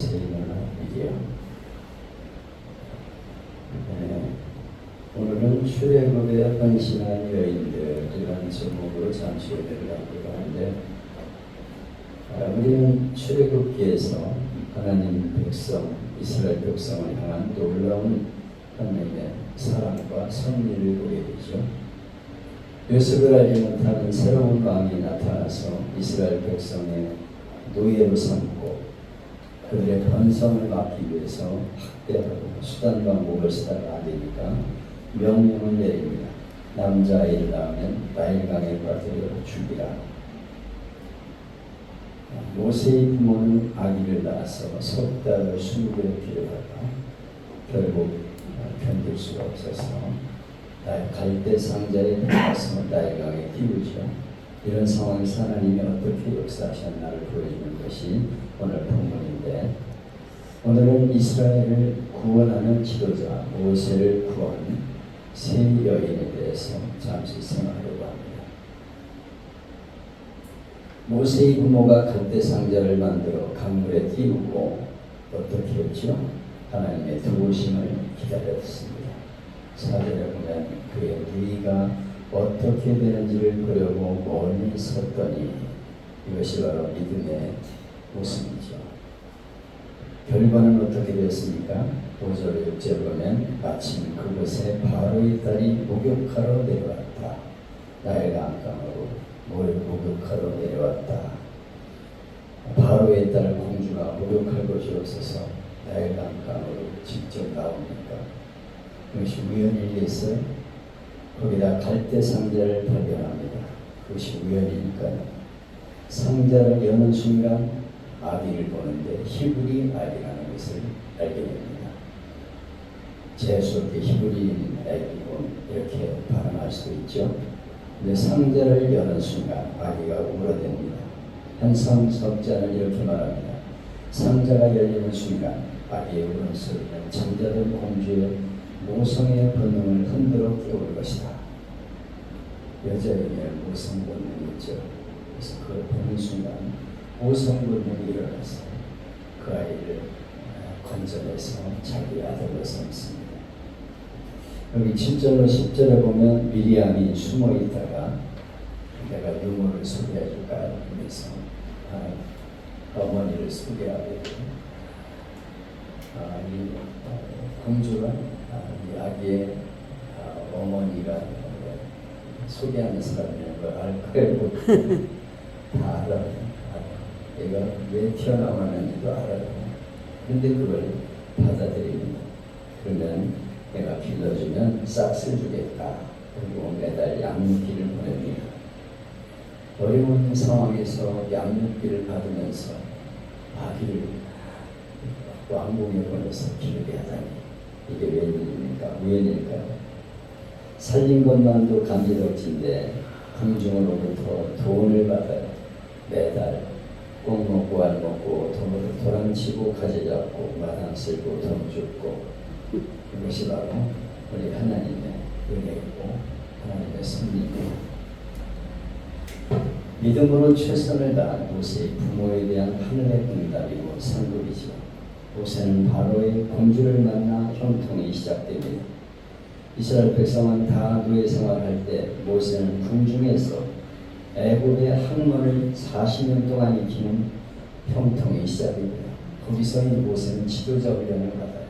세이나 이디요. 오늘은 출애굽에 헌신한 여인들이라는 제목으로 잠시 은혜를 나누려고 하는데, 우리는 출애굽기에서 하나님 백성, 이스라엘 백성을 향한 놀라운 하나님의 사랑과 섭리를 보게 되죠. 요셉을 알지 못하는 새로운 왕이 나타나서 이스라엘 백성의 노예로 삼고 그들의 번성을 막기 위해서 학대하고 수단 방법을 쓰다가 안 되니까 명령을 내립니다. 남자아이를 낳으면 나일강에 빠뜨려 죽이라. 모세의 부모는 아기를 낳아서 석 달을 숨기를 필요하다. 결국 견딜 수가 없어서 갈대 상자에 넣어서 나일강에 띄우죠. 이런 상황에서 하나님이 어떻게 역사하셨나를 보여주는 것이 오늘 본문인데, 오늘은 이스라엘을 구원하는 지도자 모세를 구한 세 여인에 대해서 잠시 생각하려고 합니다. 모세의 부모가 갈대 상자를 만들어 강물에 띄우고 어떻게 했죠? 하나님의 도우심을 기다렸습니다. 4절에 보면 그의 누이가 어떻게 되는지를 보려고 멀리 섰더니, 이것이 바로 믿음의 모습이죠. 결과는 어떻게 되었습니까? 5절 6절 보면 마침 그곳에 바로의 딸이 목욕하러 내려왔다. 나일강 강으로 목욕하러 내려왔다. 바로의 딸 공주가 목욕할 곳이 없어서 나일강 강으로 직접 나옵니까? 그것이 우연일이겠어요? 거기다 갈대 상자를 발견합니다. 그것이 우연이니까요. 상자를 여는 순간 아기를 보는데 히브리 아기라는 것을 알게 됩니다. 재수없게 히브리인 아기고 이렇게 발언할 수도 있죠. 근데 상자를 여는 순간 아기가 울어댑니다. 한 석자는 이렇게 말합니다. 상자가 열리는 순간 아기의 울음소리는 잠자던 공주의 모성의 본능을 흔들어 깨울 것이다. 여자에게 모성 본능이 있죠. 그래서 그걸 보는 순간 모성 본능이 일어나서 그 아이를 건져내서 자기 아들로 삼습니다. 여기 7절로 10절에 보면 미리암이 숨어 있다가 내가 유머를 소개해 줄까 하면서 어머니를 소개하게 되고, 이 공주가 이 아기의 어머니가 소개하는 사람이라는 걸 알 거예요. 다 알아요. 얘가 왜 튀어나왔는지도 알아요. 그런데 그걸 받아들입니다. 그러면 내가 길러주면 싹쓸 주겠다. 그리고 매달 양육비를 보냅니다. 어려운 상황에서 양육비를 받으면서 아기를 왕궁에 보내서 기르게 하다니, 이게 웬일입니까? 우연일까요? 살린 것만도 감지덕진데 궁중으로부터 돈을 받아요. 매달 꼭 먹고 안 먹고 돈으로 도랑치고 가져잡고 마당 쓸고 돈 줍고, 이것이 바로 우리 하나님의 은혜이고 하나님의 섭리입니다. 믿음으로 최선을 다한 모세의 부모에 대한 하늘의 응답이고 상급이죠. 모세는 바로의 공주를 만나 형통이 시작됩니다. 이스라엘 백성은 다 노예 생활할 때 모세는 궁중에서 애굽의 학문을 40년 동안 익히는 형통이 시작됩니다. 거기서 이 모세는 지도자 훈련을 받아요.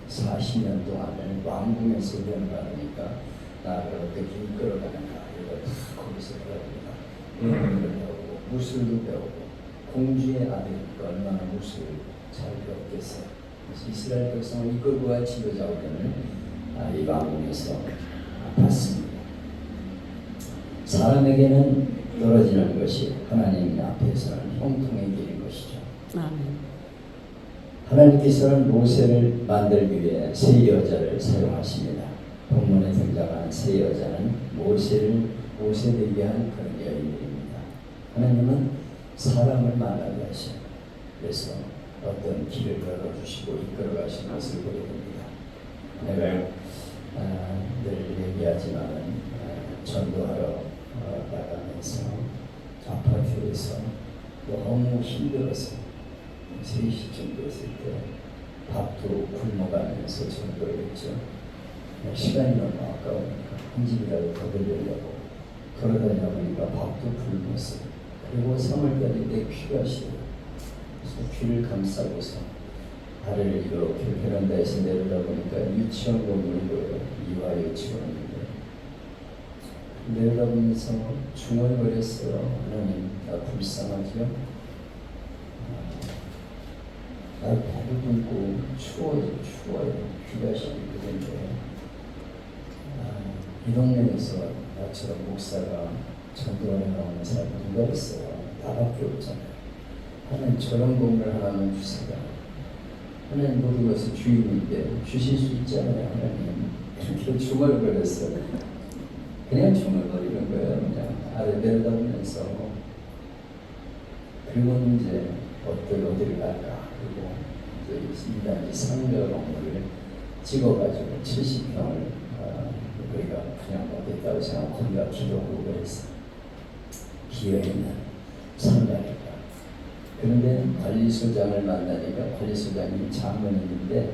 40년 동안을 왕궁에서 훈련을 받으니까 나를 어떻게 이끌어가는가, 이걸 다 거기서 배웁니다. 예언을 배우고 무술도 배우고, 공주의 아들이니까 얼마나 무술을 잘 배웠겠어요. 그래서 이스라엘 백성을 이끌고 갈 지도자 훈련을 이 왕궁에서 받습니다. 사람에게는 떨어지는 것이 하나님 앞에서는 형통의 길인 것이죠. 하나님께서는 모세를 만들기 위해 세 여자를 사용하십니다. 본문에 등장하는 세 여자는 모세 되게 한 그런 여인들입니다. 하나님은 사람을 만나게 하셔요. 그래서 어떤 길을 열어주시고 이끌어가시는 것을 보게 됩니다. 내가 늘 얘기하지만 전도하러 나가면서 아파트에서 너무 힘들어서 3시쯤 됐을 때 밥도 굶어가면서 전도를 했죠. 시간이 너무 아까우니까 한 집이라도 더 들려고 걸어다니다 보니까 밥도 굶었어요. 그리고 3월달에 내 귀가 싫어요. 그래서 귀를 감싸고서 발을 이렇게 베란다에서 내려다보니까 유치원 건물이 보여요. 이화 유치원인데 내려다보면서 중얼거렸어요. 하나님, 나 불쌍하죠? 나 배도 불고 추워요. 귀가 시리는데 이 동네에서 나처럼 목사가 전도하러 나오는 사람이 누가 있어요? 나밖에 없잖아요. 하나님 저런 건물 하나만 주세요. 하나님 모든 것을 주인인데 주실 수 있잖아요. 하나님 이렇게 중얼거렸어요. 그냥 중얼거리는 거예요. 그냥 아래 내려다보면서. 그리고는 이제 어디를 갈까? 그리고 이제 이단지 상가롱을 찍어가지고 70평을 우리가 그냥 먹겠다고 생각하고 우리가 기도하고 그랬어요. 기회에는 상가니까. 그런데 관리소장을 만나니까 관리소장님이 장모님인데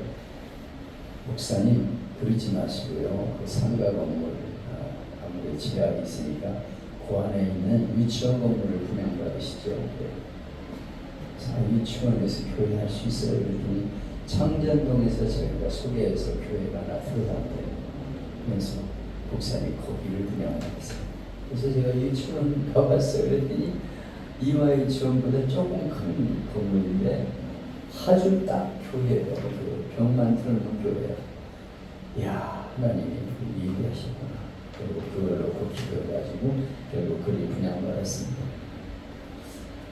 목사님 그러지 마시고요. 그 상가 건물 아무리 제약이 있으니까 그 안에 있는 유치원 건물을 분양받으시죠. 자, 유치원에서 교회할 수 있어요. 그랬더니 청전동에서 저희가 소개해서 교회가 하나 들어간대요. 그래서 목사님 거기를 분양받았어요. 그래서 제가 유치원 가봤어요. 그랬더니 이화 유치원보다 조금 큰 건물인데 아주 딱 교회예요. 그 벽만 틀어놓은 교회야. 이야, 하나님이 얘기하시구나. 그리고 그걸 놓고 기도해가지고 결국 그리 분양받았습니다.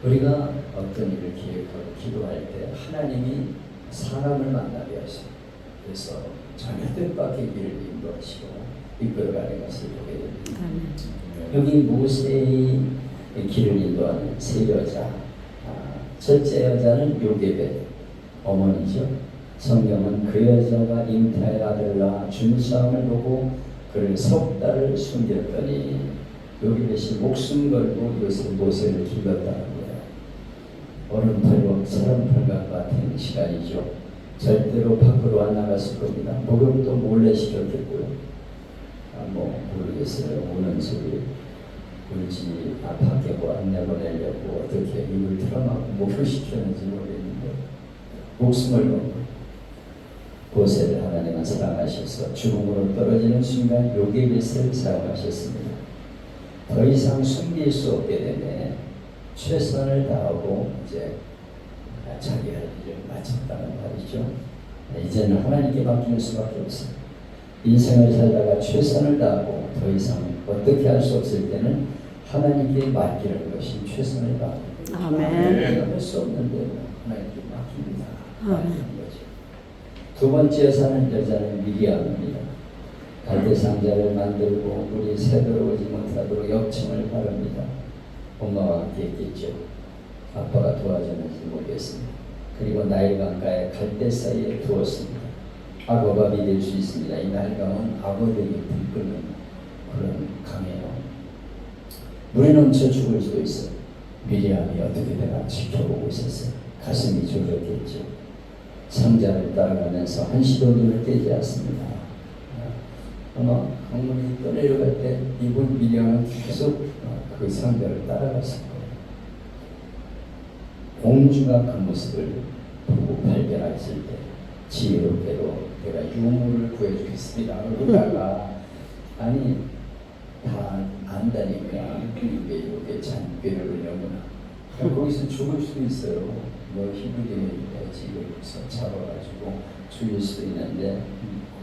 우리가 어떤 일을 기획하고 기도할 때 하나님이 사람을 만나게 하시고 그래서 전혀 뜻밖의 길을 인도하시고 이끌어가는 것을 보게 됩니다. 여기 모세의 길을 인도하는 세 여자. 첫째 여자는 요게벳 어머니죠. 성경은 그 여자가 잉타의 아들 낳아 준수함을 보고 그를 석 달을 숨겼더니 요게벳이 목숨 걸고 요새 모세를 길렀다는 거예요. 얼음팔과 사람팔과 같은 시간이죠. 절대로 밖으로 안 나갔을 겁니다. 목욕도 몰래 시켰겠고요. 모르겠어요. 우는 소리 울지 밖에 안 내보내려고 어떻게 입을 틀어막고 목욕시켰는지 모르겠는데 목숨을 걸고 모세를 하나님은 사랑하셔서 죽음으로 떨어지는 순간 요게벳을 사용하셨습니다. 더 이상 숨길 수 없게 되네 최선을 다하고 이제 자기 할 일을 마쳤다는 말이죠. 이제는 하나님께 맡기는 수밖에 없어요. 인생을 살다가 최선을 다하고 더 이상 어떻게 할 수 없을 때는 하나님께 맡기는 것이 최선을 다합니다. 아멘. 할 수 없는데 하나님께 맡깁니다. 맡기는 거죠. 두 번째 여자는 미리암입니다. 갈대 상자를 만들고 물이 새들어오지 못하도록 역청을 바릅니다. 엄마와 함께 했겠죠. 아빠가 도와줬는지 모르겠습니다. 그리고 나일강가에 갈대 사이에 두었습니다. 악어밥이 될 수 있습니다. 이 나일강은 악어들이 들끓는 그런 강이에요. 물에 넘쳐 죽을 수도 있어요. 미리암이 어떻게 되나 지켜보고 있었어요. 가슴이 졸렸겠죠. 상자를 따라가면서 한시도 눈을 떼지 않습니다. 아마 강물이 떠내려갈 때 이분 미리암은 계속 그 상자를 따라갔을 거예요. 공주가 그 모습을 보고 발견했을 때 지혜롭게도 내가 유물을 구해주겠습니다. 그러다가 아니 다 안다니까 이게 잔꾀를 하려구나. 거기서 죽을 수도 있어요. 뭐 히브리인의 집을 잡아가지고 죽일 수도 있는데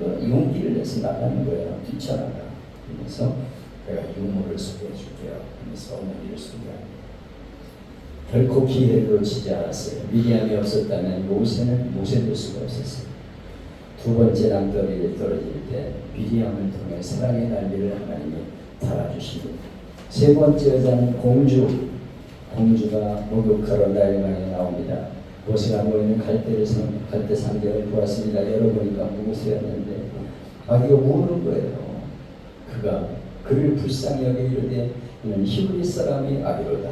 용기를 내서 나가는 거예요. 뛰쳐나가. 그래서 내가 유물을 소개해줄게요. 그래서 어머니를 소개합니다. 결코 기회를 놓치지 않았어요. 미리암이 없었다면 모세될 수가 없었어요. 두 번째 낭떠러리에 떨어질 때 미리암을 통해 사랑의 날개를 하나님이 달아주십니다. 세 번째 여자는 공주가 목욕하러 나일강에 나옵니다. 모세가 모이는 갈대 상자를 보았습니다. 열어보니까 무엇이었는데 아기가 우는 거예요. 그가 그를 불쌍히 여겨 이르되 이는 히브리 사람이 아기로다.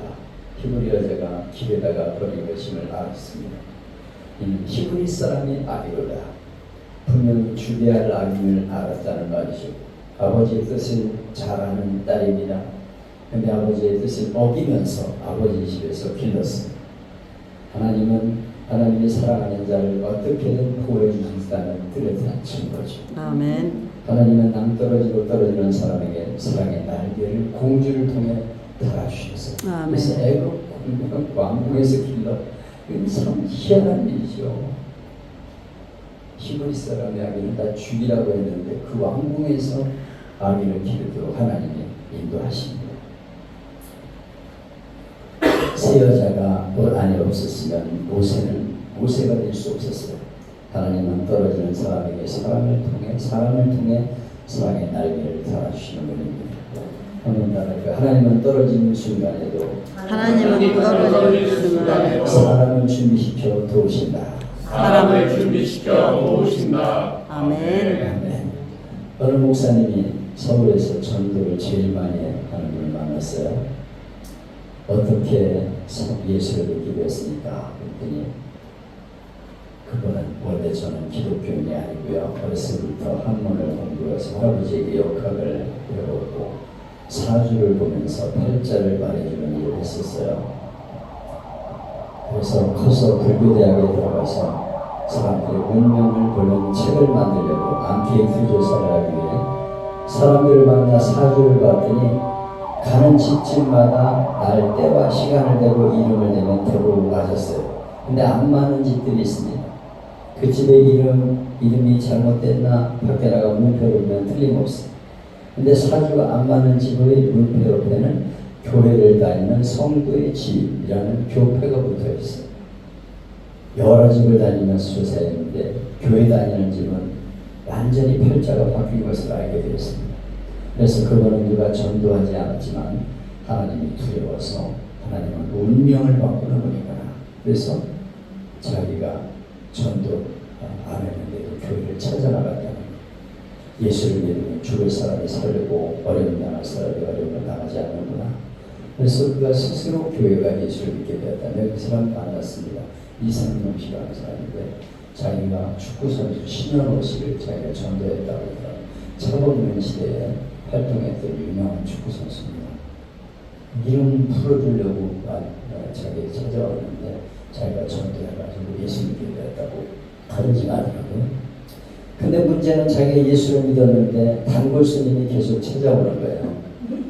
히브리 여자가 길에다가 버린 것임을 알았습니다. 이는 히브리 사람이 아비로다. 분명히 죽여야 할 악인을 알았다는 말이죠. 아버지의 뜻을 잘 아는 딸입니다. 근데 아버지의 뜻을 어기면서 아버지 집에서 길렀습니다. 하나님이 사랑하는 자를 어떻게든 보호해 주신다는 뚜렷한 증거죠. 아멘. 하나님은 낭떠러지고 떨어지는 사람에게 사랑의 날개를 공주를 통해 달아주셔서 아멘. 그래서 애굽 왕궁에서 길러. 이건 참 희한한 일이죠. 히브리 사람의 아기는 다 죽이라고 했는데 그 왕궁에서 아기를 기르도록 하나님이 인도하십니다. 세 여자가 올 안에 없었으면 모세가 될 수 없었어요. 하나님은 떨어지는 사람에게 사람을 통해 사랑의 날개를 달아주시는 분입니다. 한번 따라할까요? 하나님은 떨어지는 순간에도 사람을 준비시켜 도우신다. 사람을 준비시켜 도우신다. 아멘. 아멘. 어느 목사님이 서울에서 전도를 제일 많이 하는 분을 만났어요. 어떻게 예수를 믿게 됐습니까? 그랬더니 그분은 원래 저는 기독교인이 아니고요. 어렸을부터 한문을 공부해서 할아버지에게 역학을 배웠고 사주를 보면서 팔자를 말해주는 일을 했었어요. 그래서 커서 불교대학에 들어가서 사람들의 운명을 보는 책을 만들려고 안케이트 조사를 하기 위해 사람들을 만나 사주를 봤더니 가는 집집마다 날 때와 시간을 대고 이름을 대면 대부분 맞았어요. 근데 안 맞는 집들이 있습니다. 그 집의 이름이 잘못됐나 밖에 나가 문패로 보면 틀림없어요. 근데 사주가 안 맞는 집의 문패 옆에는 교회를 다니는 성도의 집이라는 교패가 붙어 있어요. 여러 집을 다니면서 조사했는데 교회 다니는 집은 완전히 팔자가 바뀐 것을 알게 되었습니다. 그래서 그거는 누가 전도하지 않았지만 하나님이 두려워서 하나님은 운명을 바꾸는 분이구나. 그래서 자기가 전도 안 했는데도 교회를 찾아나갔다는 거예요. 예수를 믿으면 죽을 사람이 살고 어려움 당할 사람이 어려움을 당하지 않는구나. 그래서 그가 스스로 교회가 예수를 믿게 되었다며 그 사람 만났습니다. 이상용 씨라는 사람인데 자기가 축구선수 신현호 씨를 자기가 전도했다고 하더라고요. 차범근 시대에 활동했던 유명한 축구선수입니다. 이름 풀어주려고 자기 찾아왔는데 자기가 전도해가지고 예수 믿게 되었다고 다르지 않더라고요. 근데 문제는 자기가 예수를 믿었는데 단골 스님이 계속 찾아오는 거예요.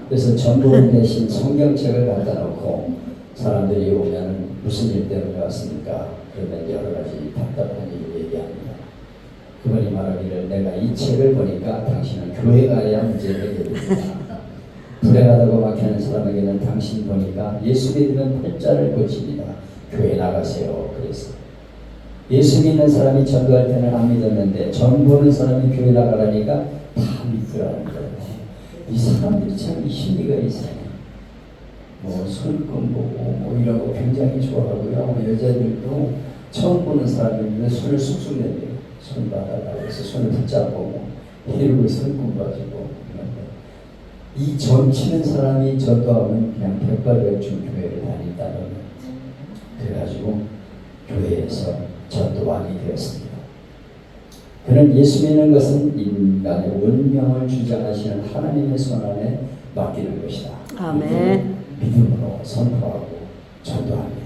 그래서 전도인 대신 성경책을 갖다 놓고 사람들이 오면 무슨 일 때문에 왔습니까? 그러면 여러 가지 답답한 일을 얘기합니다. 그분이 말하기를 내가 이 책을 보니까 당신은 교회 가야 문제 해결됩니다. 불행하다고 막히는 사람에게는 당신 보니까 예수 믿으면 팔자를 고칩니다. 교회 나가세요. 그래서 예수 믿는 사람이 전도할 때는 안 믿었는데 전 보는 사람이 교회 나가라니까 다 믿더라는 거예요. 이 사람들이 참 심리가 이상해요. 뭐 손금 보고 뭐 이런 거 굉장히 좋아하고요. 여자들도 처음 보는 사람인데 손을 쑥쑥 내려요. 손 받아달라고 해서 손을 붙잡고 이러고 손금 봐주고 이 점치는 사람이 전도하면 그냥 백발백중 교회를 다닌다는 거예요. 그래가지고 교회에서 전도왕이 되었습니다. 그는 예수 믿는 것은 인간의 운명을 주장하시는 하나님의 손안에 맡기는 것이다. 아멘. 믿음으로 선포하고 전도합니다.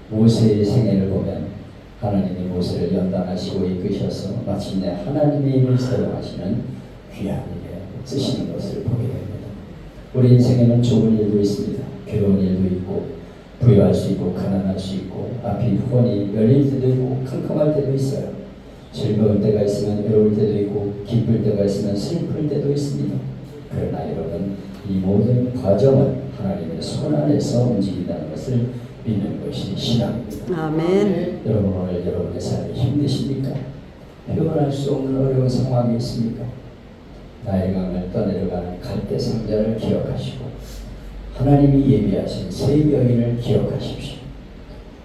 모세의 생애를 보면 하나님이 모세를 연단하시고 이끄셔서 마침내 하나님의 힘을 사용하시는 귀한 일에 쓰시는 것을 보게 됩니다. 우리 인생에는 좋은 일도 있습니다. 괴로운 일도 있고 부유할 수 있고 가난할 수 있고 앞이 훤히 열릴 때도 있고 캄캄할 때도 있어요. 즐거울 때가 있으면 외로울 때도 있고 기쁠 때가 있으면 슬플 때도 있습니다. 그러나 여러분 이 모든 과정은 하나님의 손 안에서 움직인다는 것을 믿는 것이 신앙입니다. 아멘. 여러분 오늘 여러분의 삶이 힘드십니까? 표현할 수 없는 어려운 상황이 있습니까? 나의 강을 떠내려가는 갈대 상자를 기억하시고 하나님이 예비하신 새 여인을 기억하십시오.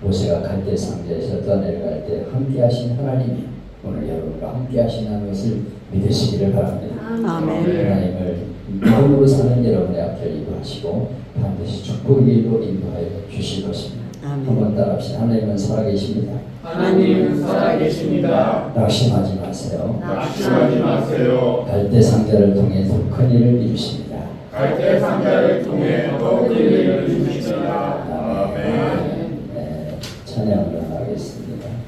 모세가 갈대 상자에서 떠내려갈 때 함께하신 하나님이 오늘 여러분과 함께하신다는 것을 믿으시기를 바랍니다. 아멘. 하나님을 믿음으로 사는 여러분의 앞을 인도하시고 반드시 축복의 일로 인도하여 주실 것입니다. 한번 따라합시다. 하나님은 살아계십니다. 하나님은 살아계십니다. 낙심하지 마세요. 낙심하지 마세요. 갈대 상자를 통해 더 큰 일을 이루십니다. 갈대 상자를 통해 더 큰 일을 이루십니다.